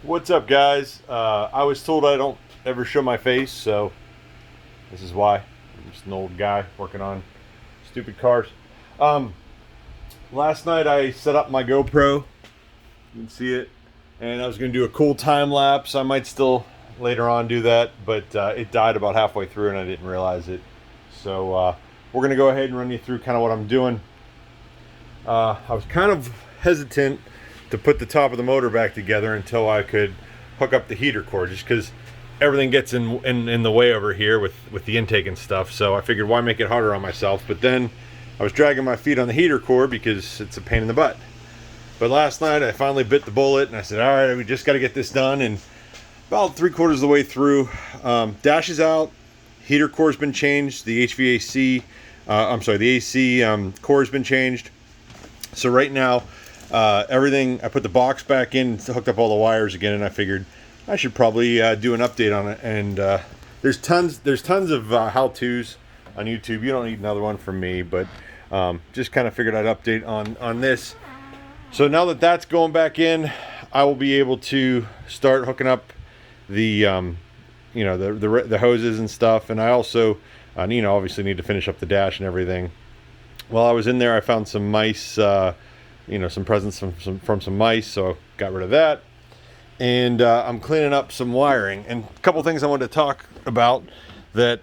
What's up, guys? I was told I don't ever show my face, so this is why. I'm just an old guy working on stupid cars. Um, Last night I set up my GoPro. You can see it, and I was going to do a cool time lapse. I might still later on do that, but it died about halfway through, and I didn't realize it. So we're going to go ahead and run you through kind of what I'm doing. I was kind of hesitant to put the top of the motor back together until I could hook up the heater core, just because everything gets in the way over here with the intake and stuff. So I figured, why make it harder on myself? But then I was dragging my feet on the heater core because it's a pain in the butt. But last night I finally bit the bullet and I said, all right, we just got to get this done. And about 3/4 of the way through, dash is out, heater core's been changed, the HVAC the AC core has been changed. So right now, everything, I put the box back in, hooked up all the wires again, and I figured I should probably do an update on it. And there's tons of how-tos on YouTube. You don't need another one from me, but just kind of figured I'd update on this. So now that that's going back in, I will be able to start hooking up the the hoses and stuff. And I also obviously need to finish up the dash and everything. While I was in there, I found some mice, some presents from some mice, so got rid of that. And I'm cleaning up some wiring. And a couple things I wanted to talk about that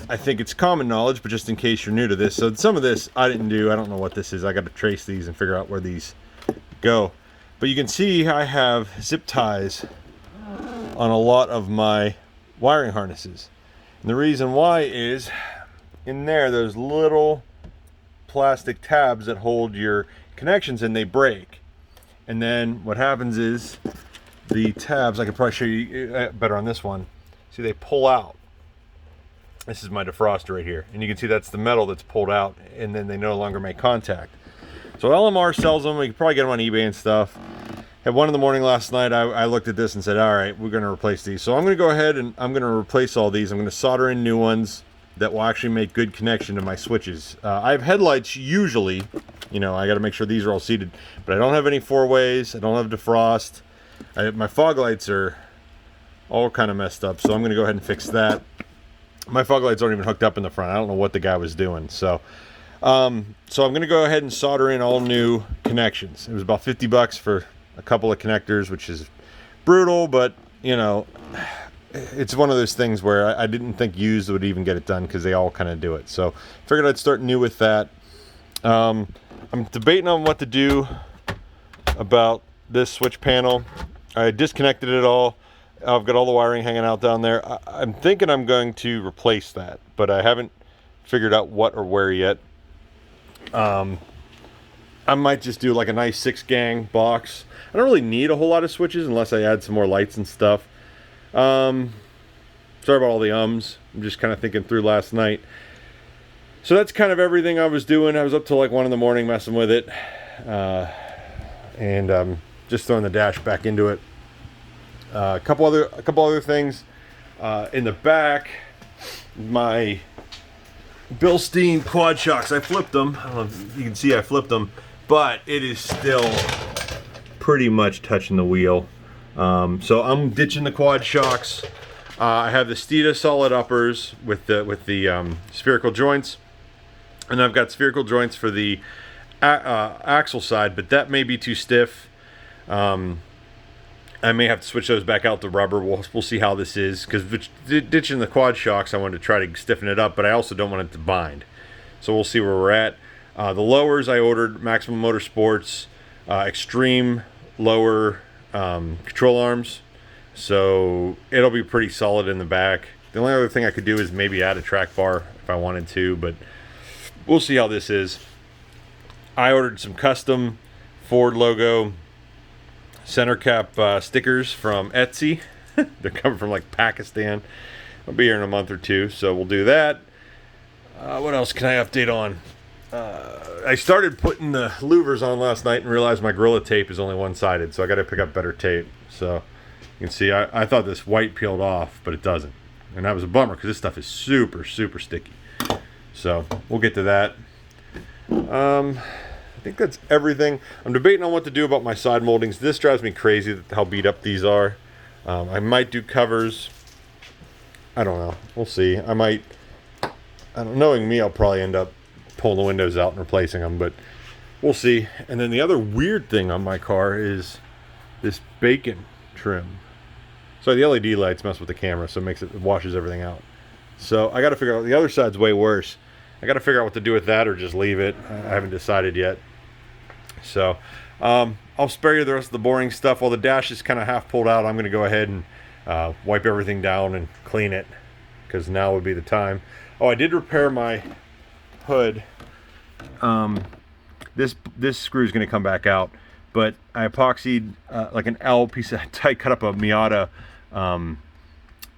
I think it's common knowledge, but just in case you're new to this. So some of this I didn't do. I don't know what this is. I got to trace these and figure out where these go. But you can see I have zip ties on a lot of my wiring harnesses. And the reason why is in there, there's little plastic tabs that hold your connections, and they break. And then what happens is the tabs, I could probably show you better on this one. See, they pull out. This is my defroster right here, and you can see that's the metal that's pulled out, and then they no longer make contact. So LMR sells them. You can probably get them on eBay and stuff. At 1 in the morning last night, I looked at this and said, all right, we're going to replace these. So I'm going to go ahead and I'm going to replace all these. I'm going to solder in new ones that will actually make good connection to my switches. I have headlights usually, I got to make sure these are all seated, but I don't have any 4-ways. I don't have defrost. My fog lights are all kind of messed up, so I'm going to go ahead and fix that. My fog lights aren't even hooked up in the front. I don't know what the guy was doing. So I'm going to go ahead and solder in all new connections. It was about $50 for a couple of connectors, which is brutal, but it's one of those things where I didn't think used would even get it done, because they all kind of do it. So figured I'd start new with that. I'm debating on what to do about this switch panel. I disconnected it all. I've got all the wiring hanging out down there. I'm thinking I'm going to replace that, but I haven't figured out what or where yet. I might just do like a nice 6-gang box. I don't really need a whole lot of switches unless I add some more lights and stuff. Sorry about all the ums. I'm just kind of thinking through last night. So that's kind of everything I was doing. I was up till like 1 in the morning messing with it. And just throwing the dash back into it. A couple other things. In the back, my Bilstein quad shocks, I flipped them. I don't know if you can see I flipped them, but it is still pretty much touching the wheel. So I'm ditching the quad shocks. I have the Steeda solid uppers with the spherical joints, and I've got spherical joints for the axle side, but that may be too stiff. I may have to switch those back out to rubber. We'll see how this is, because ditching the quad shocks, I wanted to try to stiffen it up, but I also don't want it to bind. So we'll see where we're at. The lowers, I ordered Maximum Motorsports extreme lower control arms, so it'll be pretty solid in the back. The only other thing I could do is maybe add a track bar if I wanted to, but we'll see how this is. I ordered some custom Ford logo center cap stickers from Etsy. They're coming from like Pakistan. I'll be here in a month or two, so we'll do that. What else can I update on? I started putting the louvers on last night and realized my Gorilla tape is only one-sided, so I got to pick up better tape. So you can see I thought this white peeled off, but it doesn't, and that was a bummer because this stuff is super sticky. So we'll get to that. think that's everything. I'm debating on what to do about my side moldings. This drives me crazy how beat up these are. I might do covers. I don't know. We'll see. I might. Knowing me, I'll probably end up pulling the windows out and replacing them, but we'll see. And then the other weird thing on my car is this bacon trim. So the LED lights mess with the camera, so it washes everything out. So I got to figure out, the other side's way worse. I got to figure out what to do with that or just leave it. I haven't decided yet. So I'll spare you the rest of the boring stuff. While the dash is kind of half pulled out, I'm going to go ahead and wipe everything down and clean it, because now would be the time. Oh, I did repair my hood. This screw is going to come back out, but I epoxied like an L piece of tight, cut up a Miata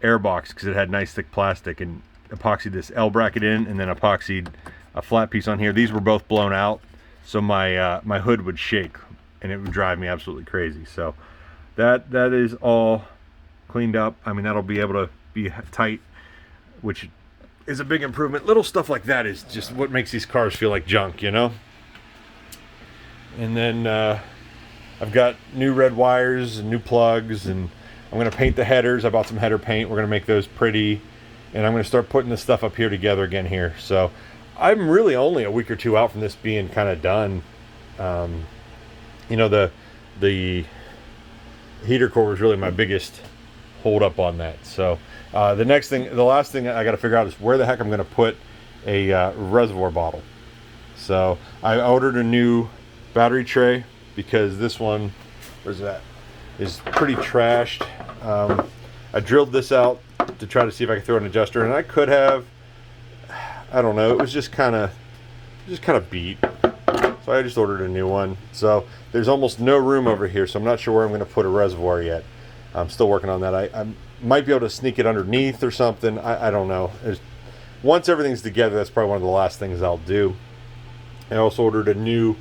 air box because it had nice thick plastic, and epoxied this L bracket in, and then epoxied a flat piece on here. These were both blown out, so my my hood would shake and it would drive me absolutely crazy. So that is all cleaned up. I mean, that'll be able to be tight, which is a big improvement. Little stuff like that is just what makes these cars feel like junk, you know. And then I've got new red wires and new plugs, and I'm going to paint the headers. I bought some header paint. We're going to make those pretty, and I'm going to start putting this stuff up here together again here. So I'm really only a week or two out from this being kind of done. You know, the heater core was really my biggest hold up on that. So the last thing I got to figure out is where the heck I'm going to put a reservoir bottle. So I ordered a new battery tray because this one, where's that, is pretty trashed. I drilled this out to try to see if I could throw an adjuster, and I could have. I don't know. It was just kind of beat. So I just ordered a new one. So there's almost no room over here, so I'm not sure where I'm going to put a reservoir yet. I'm still working on that. I might be able to sneak it underneath or something. I don't know. Once everything's together, that's probably one of the last things I'll do. I also ordered a new,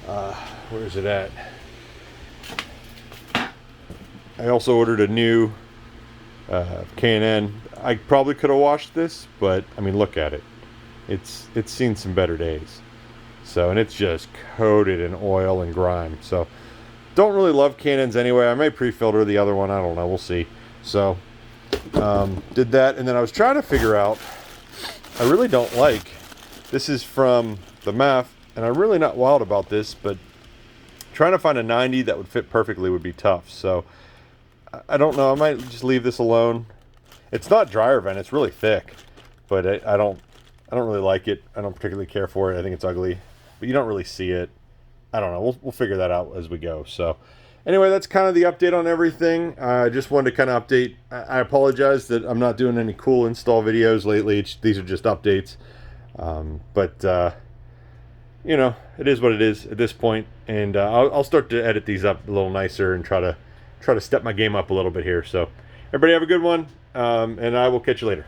where is it at? I also ordered a new K&N. I probably could have washed this, but I mean, look at it. It's seen some better days. So, and it's just coated in oil and grime. So, don't really love K&Ns anyway. I may pre-filter the other one. I don't know. We'll see. So, did that, and then I was trying to figure out. I really don't like. This is from the MAF, and I'm really not wild about this, but trying to find a 90 that would fit perfectly would be tough. So, I don't know. I might just leave this alone. It's not dryer vent. It's really thick, but I don't really like it. I don't particularly care for it. I think it's ugly, but you don't really see it. I don't know. We'll figure that out as we go. So anyway, that's kind of the update on everything. I just wanted to kind of update. I apologize that I'm not doing any cool install videos lately. These are just updates. But you know, it is what it is at this point. And I'll start to edit these up a little nicer and try to step my game up a little bit here. So everybody have a good one. And I will catch you later.